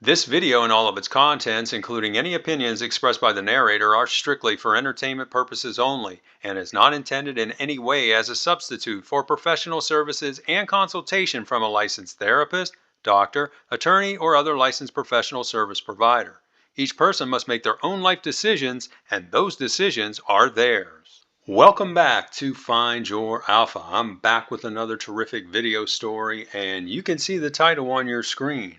This video and all of its contents, including any opinions expressed by the narrator, are strictly for entertainment purposes only and is not intended in any way as a substitute for professional services and consultation from a licensed therapist, doctor, attorney, or other licensed professional service provider. Each person must make their own life decisions, and those decisions are theirs. Welcome back to Find Your Alpha. I'm back with another terrific video story, and you can see the title on your screen.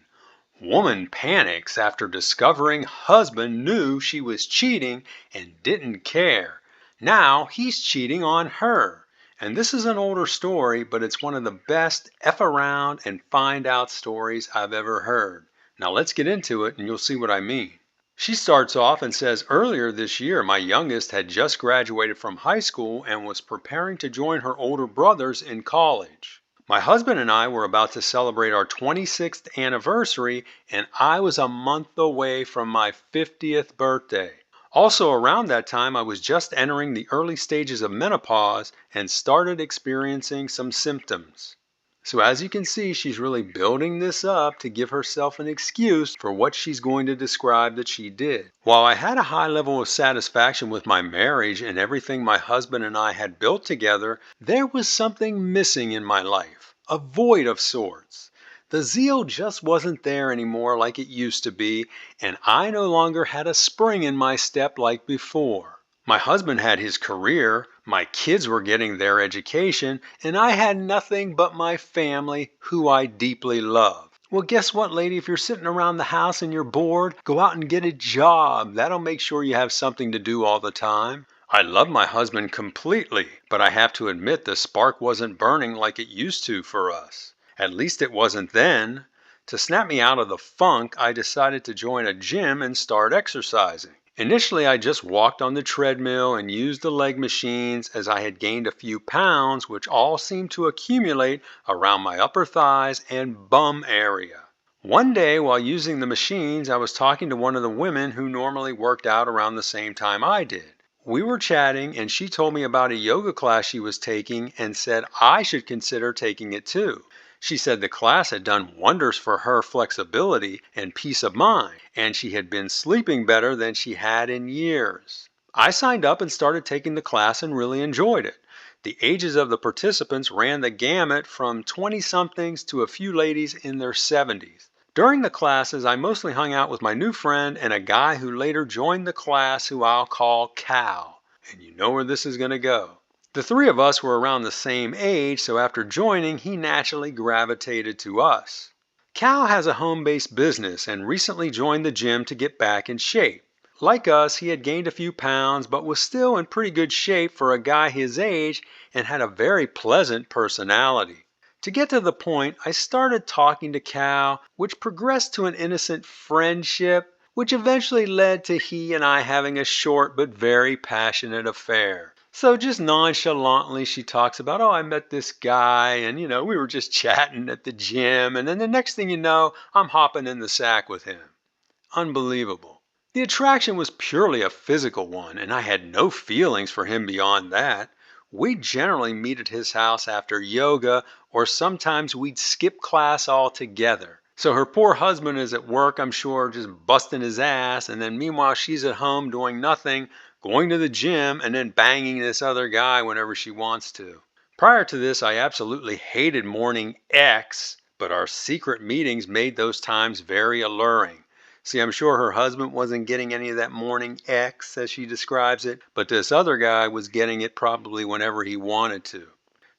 Woman panics after discovering husband knew she was cheating and didn't care. Now he's cheating on her. And this is an older story, but it's one of the best F around and find out stories I've ever heard. Now let's get into it and you'll see what I mean. She starts off and says, earlier this year, my youngest had just graduated from high school and was preparing to join her older brothers in college. My husband and I were about to celebrate our 26th anniversary, and I was a month away from my 50th birthday. Also around that time, I was just entering the early stages of menopause and started experiencing some symptoms. So as you can see, she's really building this up to give herself an excuse for what she's going to describe that she did. While I had a high level of satisfaction with my marriage and everything my husband and I had built together, there was something missing in my life, a void of sorts. The zeal just wasn't there anymore like it used to be, and I no longer had a spring in my step like before. My husband had his career, my kids were getting their education, and I had nothing but my family, who I deeply love. Well, guess what, lady? If you're sitting around the house and you're bored, go out and get a job. That'll make sure you have something to do all the time. I love my husband completely, but I have to admit the spark wasn't burning like it used to for us. At least it wasn't then. To snap me out of the funk, I decided to join a gym and start exercising. Initially, I just walked on the treadmill and used the leg machines as I had gained a few pounds, which all seemed to accumulate around my upper thighs and bum area. One day, while using the machines, I was talking to one of the women who normally worked out around the same time I did. We were chatting, and she told me about a yoga class she was taking and said I should consider taking it too. She said the class had done wonders for her flexibility and peace of mind, and she had been sleeping better than she had in years. I signed up and started taking the class and really enjoyed it. The ages of the participants ran the gamut from 20-somethings to a few ladies in their 70s. During the classes, I mostly hung out with my new friend and a guy who later joined the class who I'll call Cal. And you know where this is going to go. The three of us were around the same age, so after joining, he naturally gravitated to us. Cal has a home-based business and recently joined the gym to get back in shape. Like us, he had gained a few pounds, but was still in pretty good shape for a guy his age and had a very pleasant personality. To get to the point, I started talking to Cal, which progressed to an innocent friendship, which eventually led to he and I having a short but very passionate affair. So just nonchalantly, she talks about, oh, I met this guy and, we were just chatting at the gym. And then the next thing you know, I'm hopping in the sack with him. Unbelievable. The attraction was purely a physical one, and I had no feelings for him beyond that. We'd generally meet at his house after yoga, or sometimes we'd skip class altogether. So her poor husband is at work, I'm sure, just busting his ass, and then meanwhile she's at home doing nothing, going to the gym, and then banging this other guy whenever she wants to. Prior to this, I absolutely hated morning X, but our secret meetings made those times very alluring. See, I'm sure her husband wasn't getting any of that morning X, as she describes it, but this other guy was getting it probably whenever he wanted to.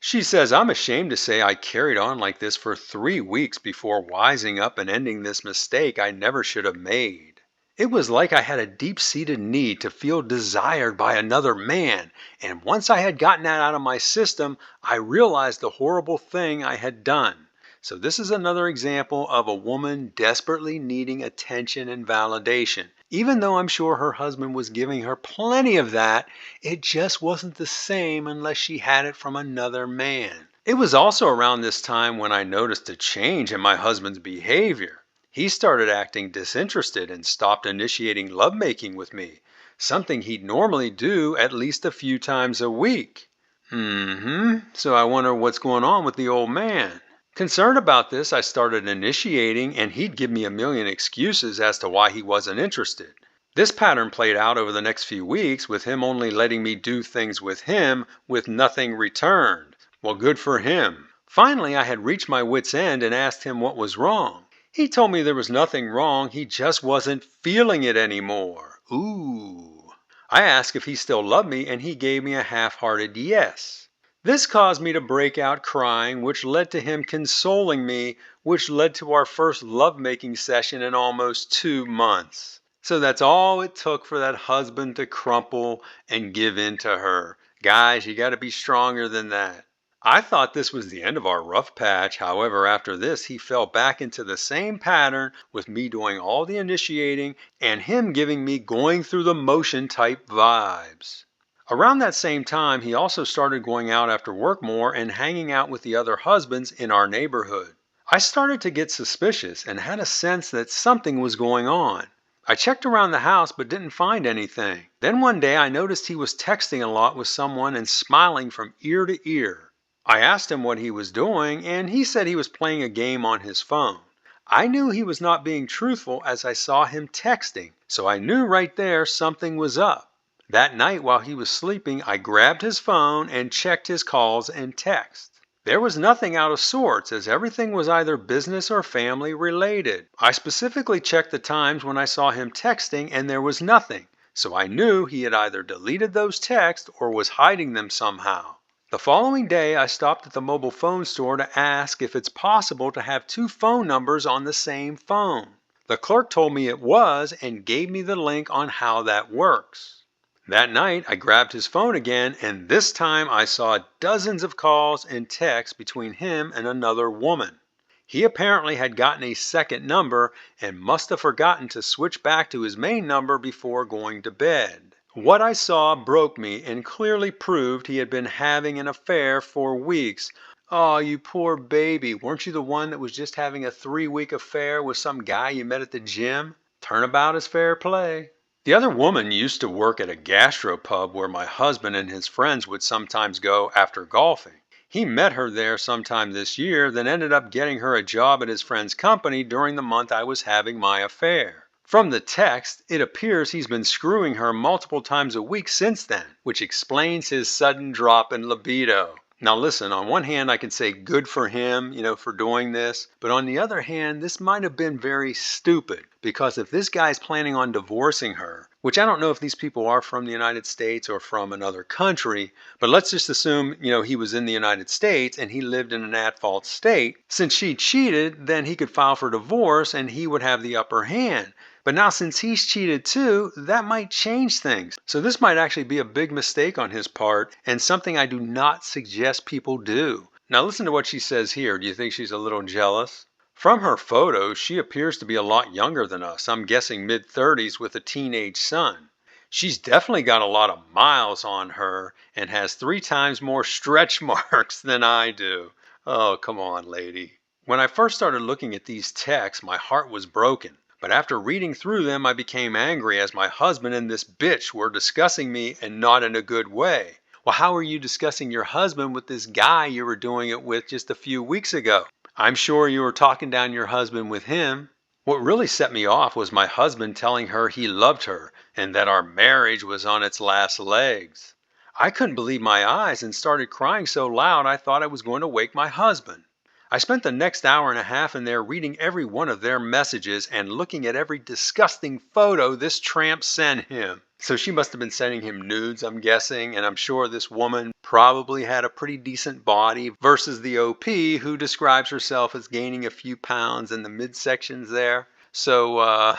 She says, I'm ashamed to say I carried on like this for 3 weeks before wising up and ending this mistake I never should have made. It was like I had a deep-seated need to feel desired by another man, and once I had gotten that out of my system, I realized the horrible thing I had done. So this is another example of a woman desperately needing attention and validation. Even though I'm sure her husband was giving her plenty of that, it just wasn't the same unless she had it from another man. It was also around this time when I noticed a change in my husband's behavior. He started acting disinterested and stopped initiating lovemaking with me, something he'd normally do at least a few times a week. So I wonder what's going on with the old man. Concerned about this, I started initiating, and he'd give me a million excuses as to why he wasn't interested. This pattern played out over the next few weeks, with him only letting me do things with him with nothing returned. Well, good for him. Finally, I had reached my wit's end and asked him what was wrong. He told me there was nothing wrong, he just wasn't feeling it anymore. Ooh. I asked if he still loved me, and he gave me a half-hearted yes. This caused me to break out crying, which led to him consoling me, which led to our first lovemaking session in almost 2 months. So that's all it took for that husband to crumple and give in to her. Guys, you got to be stronger than that. I thought this was the end of our rough patch. However, after this, he fell back into the same pattern, with me doing all the initiating and him giving me going through the motion type vibes. Around that same time, he also started going out after work more and hanging out with the other husbands in our neighborhood. I started to get suspicious and had a sense that something was going on. I checked around the house but didn't find anything. Then one day I noticed he was texting a lot with someone and smiling from ear to ear. I asked him what he was doing, and he said he was playing a game on his phone. I knew he was not being truthful as I saw him texting, so I knew right there something was up. That night while he was sleeping, I grabbed his phone and checked his calls and texts. There was nothing out of sorts, as everything was either business or family related. I specifically checked the times when I saw him texting, and there was nothing, so I knew he had either deleted those texts or was hiding them somehow. The following day, I stopped at the mobile phone store to ask if it's possible to have two phone numbers on the same phone. The clerk told me it was and gave me the link on how that works. That night, I grabbed his phone again, and this time I saw dozens of calls and texts between him and another woman. He apparently had gotten a second number and must have forgotten to switch back to his main number before going to bed. What I saw broke me and clearly proved he had been having an affair for weeks. Oh, you poor baby, weren't you the one that was just having a 3-week affair with some guy you met at the gym? Turnabout is fair play. The other woman used to work at a gastropub where my husband and his friends would sometimes go after golfing. He met her there sometime this year, then ended up getting her a job at his friend's company during the month I was having my affair. From the text, it appears he's been screwing her multiple times a week since then, which explains his sudden drop in libido. Now listen, on one hand I can say good for him, for doing this, but on the other hand, this might have been very stupid, because if this guy's planning on divorcing her, which I don't know if these people are from the United States or from another country, but let's just assume, he was in the United States and he lived in an at-fault state. Since she cheated, then he could file for divorce and he would have the upper hand. But now since he's cheated too, that might change things. So this might actually be a big mistake on his part and something I do not suggest people do. Now listen to what she says here. Do you think she's a little jealous? From her photos, she appears to be a lot younger than us. I'm guessing mid-30s with a teenage son. She's definitely got a lot of miles on her and has 3 times more stretch marks than I do. Oh, come on, lady. When I first started looking at these texts, my heart was broken. But after reading through them, I became angry as my husband and this bitch were discussing me, and not in a good way. Well, how are you discussing your husband with this guy you were doing it with just a few weeks ago? I'm sure you were talking down your husband with him. What really set me off was my husband telling her he loved her and that our marriage was on its last legs. I couldn't believe my eyes and started crying so loud I thought I was going to wake my husband. I spent the next hour and a half in there reading every one of their messages and looking at every disgusting photo this tramp sent him. So she must have been sending him nudes, I'm guessing, and I'm sure this woman probably had a pretty decent body versus the OP who describes herself as gaining a few pounds in the midsections there. So,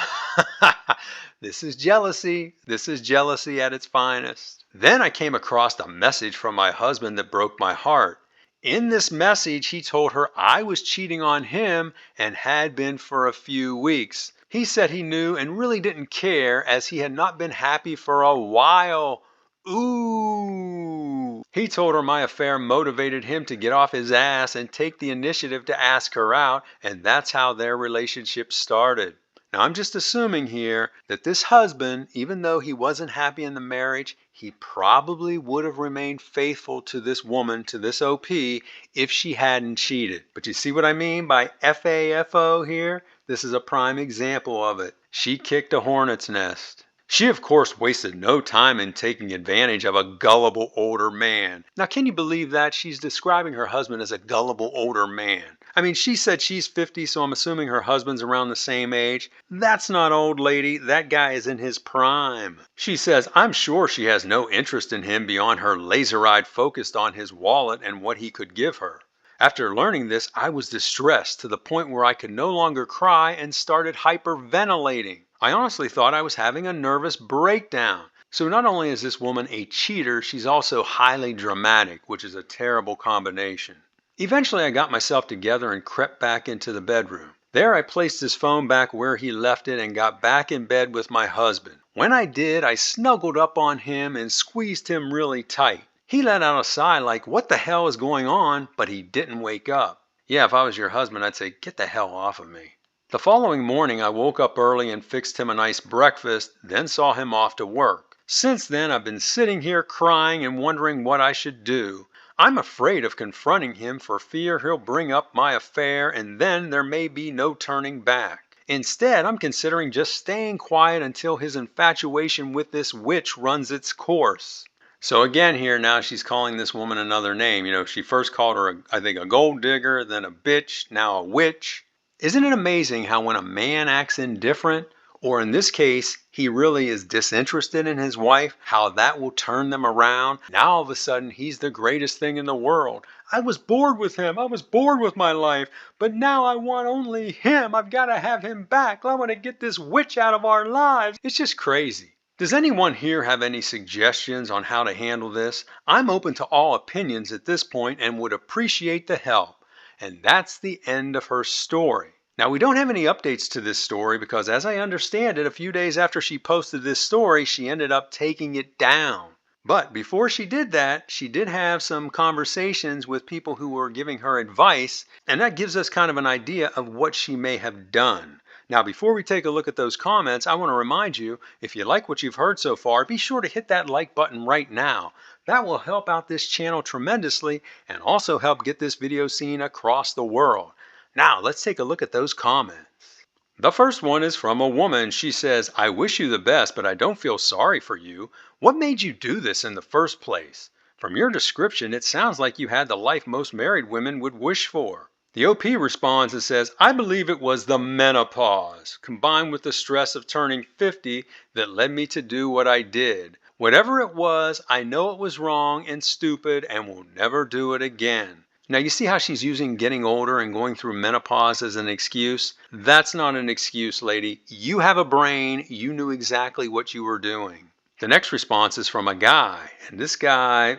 this is jealousy. This is jealousy at its finest. Then I came across a message from my husband that broke my heart. In this message, he told her I was cheating on him and had been for a few weeks. He said he knew and really didn't care as he had not been happy for a while. Ooh. He told her my affair motivated him to get off his ass and take the initiative to ask her out, and that's how their relationship started. Now, I'm just assuming here that this husband, even though he wasn't happy in the marriage, he probably would have remained faithful to this woman, to this OP, if she hadn't cheated. But you see what I mean by FAFO here? This is a prime example of it. She kicked a hornet's nest. She, of course, wasted no time in taking advantage of a gullible older man. Now, can you believe that? She's describing her husband as a gullible older man. I mean, she said she's 50, so I'm assuming her husband's around the same age. That's not old, lady. That guy is in his prime. She says, I'm sure she has no interest in him beyond her laser-eyed focused on his wallet and what he could give her. After learning this, I was distressed to the point where I could no longer cry and started hyperventilating. I honestly thought I was having a nervous breakdown. So not only is this woman a cheater, she's also highly dramatic, which is a terrible combination. Eventually, I got myself together and crept back into the bedroom. There, I placed his phone back where he left it and got back in bed with my husband. When I did, I snuggled up on him and squeezed him really tight. He let out a sigh like, what the hell is going on? But he didn't wake up. Yeah, if I was your husband, I'd say, get the hell off of me. The following morning, I woke up early and fixed him a nice breakfast, then saw him off to work. Since then, I've been sitting here crying and wondering what I should do. I'm afraid of confronting him for fear he'll bring up my affair and then there may be no turning back. Instead, I'm considering just staying quiet until his infatuation with this witch runs its course. So again here now she's calling this woman another name. You know, she first called her, I think, a gold digger, then a bitch, now a witch. Isn't it amazing how when a man acts indifferent, or in this case, he really is disinterested in his wife, how that will turn them around? Now all of a sudden, he's the greatest thing in the world. I was bored with him. I was bored with my life. But now I want only him. I've got to have him back. I want to get this witch out of our lives. It's just crazy. Does anyone here have any suggestions on how to handle this? I'm open to all opinions at this point and would appreciate the help. And that's the end of her story. Now, we don't have any updates to this story because, as I understand it, a few days after she posted this story, she ended up taking it down. But before she did that, she did have some conversations with people who were giving her advice, and that gives us kind of an idea of what she may have done. Now, before we take a look at those comments, I want to remind you, if you like what you've heard so far, be sure to hit that like button right now. That will help out this channel tremendously and also help get this video seen across the world. Now, let's take a look at those comments. The first one is from a woman. She says, I wish you the best, but I don't feel sorry for you. What made you do this in the first place? From your description, it sounds like you had the life most married women would wish for. The OP responds and says, I believe it was the menopause, combined with the stress of turning 50 that led me to do what I did. Whatever it was, I know it was wrong and stupid and will never do it again. Now, you see how she's using getting older and going through menopause as an excuse? That's not an excuse, lady. You have a brain. You knew exactly what you were doing. The next response is from a guy. And this guy,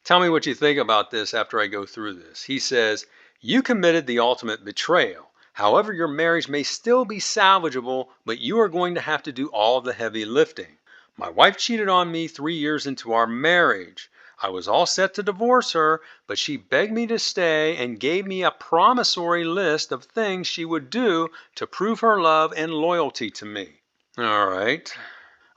tell me what you think about this after I go through this. He says, you committed the ultimate betrayal. However, your marriage may still be salvageable, but you are going to have to do all of the heavy lifting. My wife cheated on me 3 years into our marriage. I was all set to divorce her, but she begged me to stay and gave me a promissory list of things she would do to prove her love and loyalty to me. All right.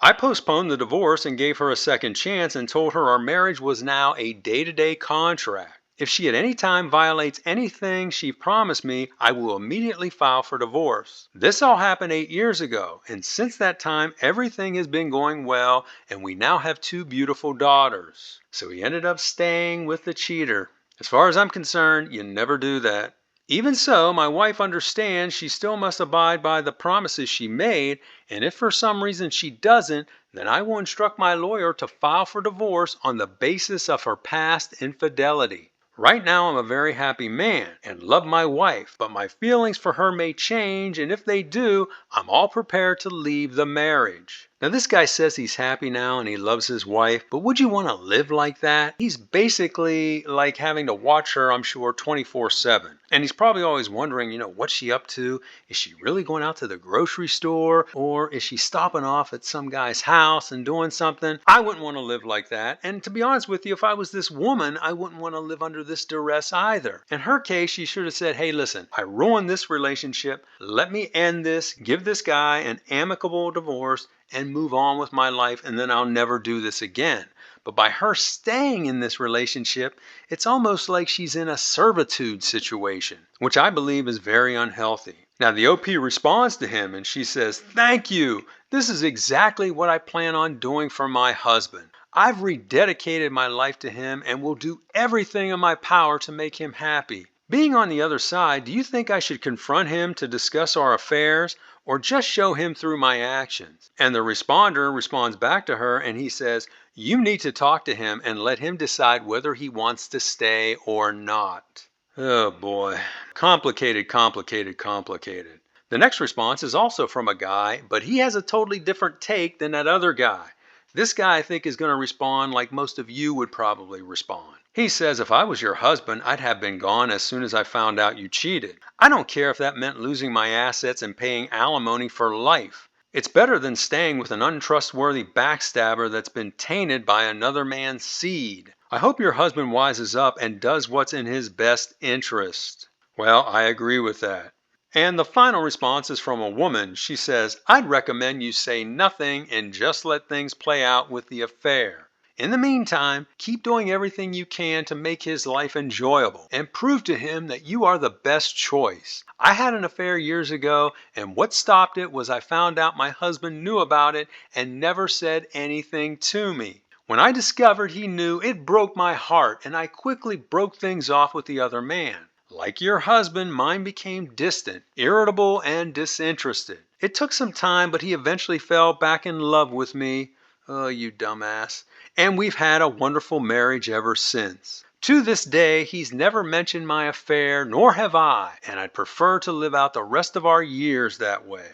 I postponed the divorce and gave her a second chance and told her our marriage was now a day-to-day contract. If she at any time violates anything she promised me, I will immediately file for divorce. This all happened 8 years ago, and since that time, everything has been going well, and we now have 2 beautiful daughters. So he ended up staying with the cheater. As far as I'm concerned, you never do that. Even so, my wife understands she still must abide by the promises she made, and if for some reason she doesn't, then I will instruct my lawyer to file for divorce on the basis of her past infidelity. Right now, I'm a very happy man and love my wife, but my feelings for her may change, and if they do, I'm all prepared to leave the marriage. Now, this guy says he's happy now and he loves his wife, but would you want to live like that? He's basically like having to watch her, I'm sure, 24/7. And he's probably always wondering, what's she up to? Is she really going out to the grocery store? Or is she stopping off at some guy's house and doing something? I wouldn't want to live like that. And to be honest with you, if I was this woman, I wouldn't want to live under this duress either. In her case, she should have said, hey, listen, I ruined this relationship. Let me end this, give this guy an amicable divorce, and move on with my life, and then I'll never do this again. But by her staying in this relationship, it's almost like she's in a servitude situation, which I believe is very unhealthy. Now, the OP responds to him and she says, thank you. This is exactly what I plan on doing for my husband. I've rededicated my life to him and will do everything in my power to make him happy. Being on the other side, do you think I should confront him to discuss our affairs or just show him through my actions? And the responder responds back to her and he says, you need to talk to him and let him decide whether he wants to stay or not. Oh boy. Complicated, complicated, complicated. The next response is also from a guy, but he has a totally different take than that other guy. This guy, I think, is going to respond like most of you would probably respond. He says, if I was your husband, I'd have been gone as soon as I found out you cheated. I don't care if that meant losing my assets and paying alimony for life. It's better than staying with an untrustworthy backstabber that's been tainted by another man's seed. I hope your husband wises up and does what's in his best interest. Well, I agree with that. And the final response is from a woman. She says, I'd recommend you say nothing and just let things play out with the affair. In the meantime, keep doing everything you can to make his life enjoyable and prove to him that you are the best choice. I had an affair years ago, and what stopped it was I found out my husband knew about it and never said anything to me. When I discovered he knew, it broke my heart, and I quickly broke things off with the other man. Like your husband, mine became distant, irritable, and disinterested. It took some time, but he eventually fell back in love with me. Oh, you dumbass. And we've had a wonderful marriage ever since. To this day, he's never mentioned my affair, nor have I, and I'd prefer to live out the rest of our years that way.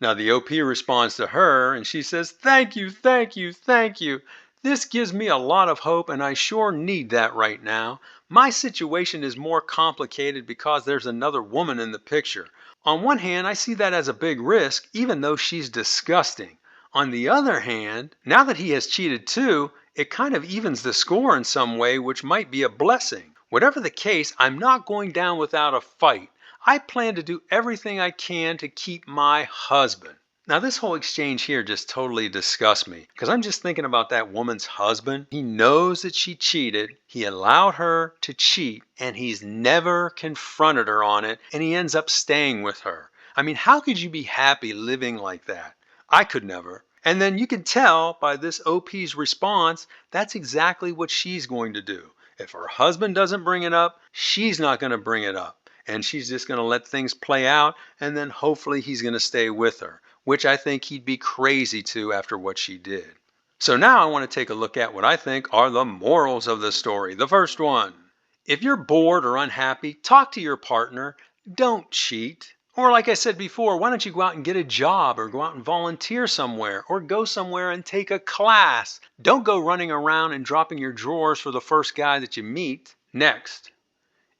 Now, the OP responds to her, and she says, thank you, thank you, thank you. This gives me a lot of hope, and I sure need that right now. My situation is more complicated because there's another woman in the picture. On one hand, I see that as a big risk, even though she's disgusting. On the other hand, now that he has cheated too, it kind of evens the score in some way, which might be a blessing. Whatever the case, I'm not going down without a fight. I plan to do everything I can to keep my husband. Now, this whole exchange here just totally disgusts me because I'm just thinking about that woman's husband. He knows that she cheated. He allowed her to cheat and he's never confronted her on it, and he ends up staying with her. I mean, how could you be happy living like that? I could never. And then you can tell by this OP's response, that's exactly what she's going to do. If her husband doesn't bring it up, she's not going to bring it up. And she's just going to let things play out, and then hopefully he's going to stay with her, which I think he'd be crazy to after what she did. So now I want to take a look at what I think are the morals of the story. The first one, if you're bored or unhappy, talk to your partner. Don't cheat. Or like I said before, why don't you go out and get a job or go out and volunteer somewhere or go somewhere and take a class. Don't go running around and dropping your drawers for the first guy that you meet. Next,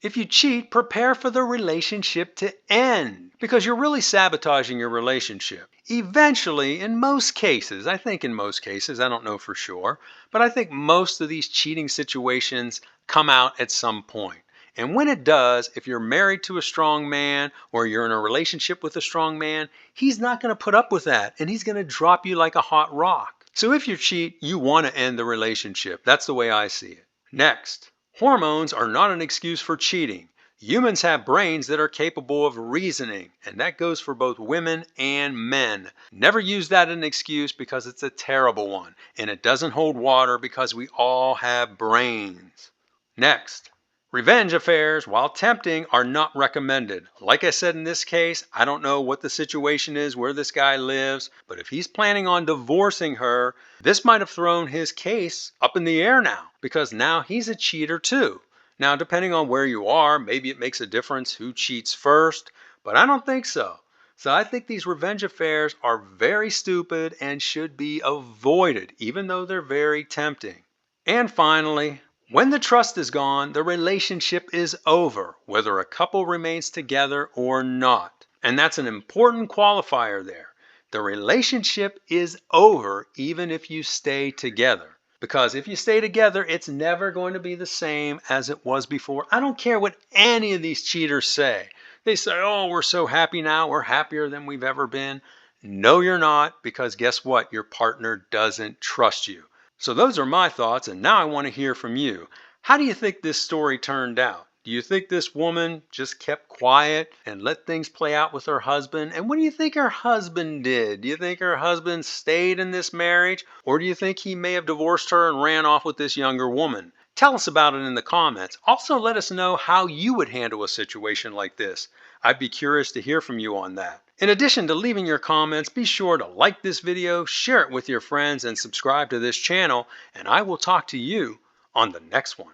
if you cheat, prepare for the relationship to end because you're really sabotaging your relationship. Eventually, in most cases, I think in most cases, I don't know for sure, but I think most of these cheating situations come out at some point. And when it does, if you're married to a strong man or you're in a relationship with a strong man, he's not going to put up with that and he's going to drop you like a hot rock. So if you cheat, you want to end the relationship. That's the way I see it. Next, hormones are not an excuse for cheating. Humans have brains that are capable of reasoning, and that goes for both women and men. Never use that as an excuse because it's a terrible one, and it doesn't hold water because we all have brains. Next, revenge affairs, while tempting, are not recommended. Like I said in this case, I don't know what the situation is where this guy lives, but if he's planning on divorcing her, this might have thrown his case up in the air now, because now he's a cheater too. Now, depending on where you are, maybe it makes a difference who cheats first, but I don't think so. So I think these revenge affairs are very stupid and should be avoided, even though they're very tempting. And finally, when the trust is gone, the relationship is over, whether a couple remains together or not. And that's an important qualifier there. The relationship is over even if you stay together. Because if you stay together, it's never going to be the same as it was before. I don't care what any of these cheaters say. They say, oh, we're so happy now. We're happier than we've ever been. No, you're not, because guess what? Your partner doesn't trust you. So those are my thoughts, and now I want to hear from you. How do you think this story turned out? Do you think this woman just kept quiet and let things play out with her husband? And what do you think her husband did? Do you think her husband stayed in this marriage? Or do you think he may have divorced her and ran off with this younger woman? Tell us about it in the comments. Also, let us know how you would handle a situation like this. I'd be curious to hear from you on that. In addition to leaving your comments, be sure to like this video, share it with your friends, and subscribe to this channel. And I will talk to you on the next one.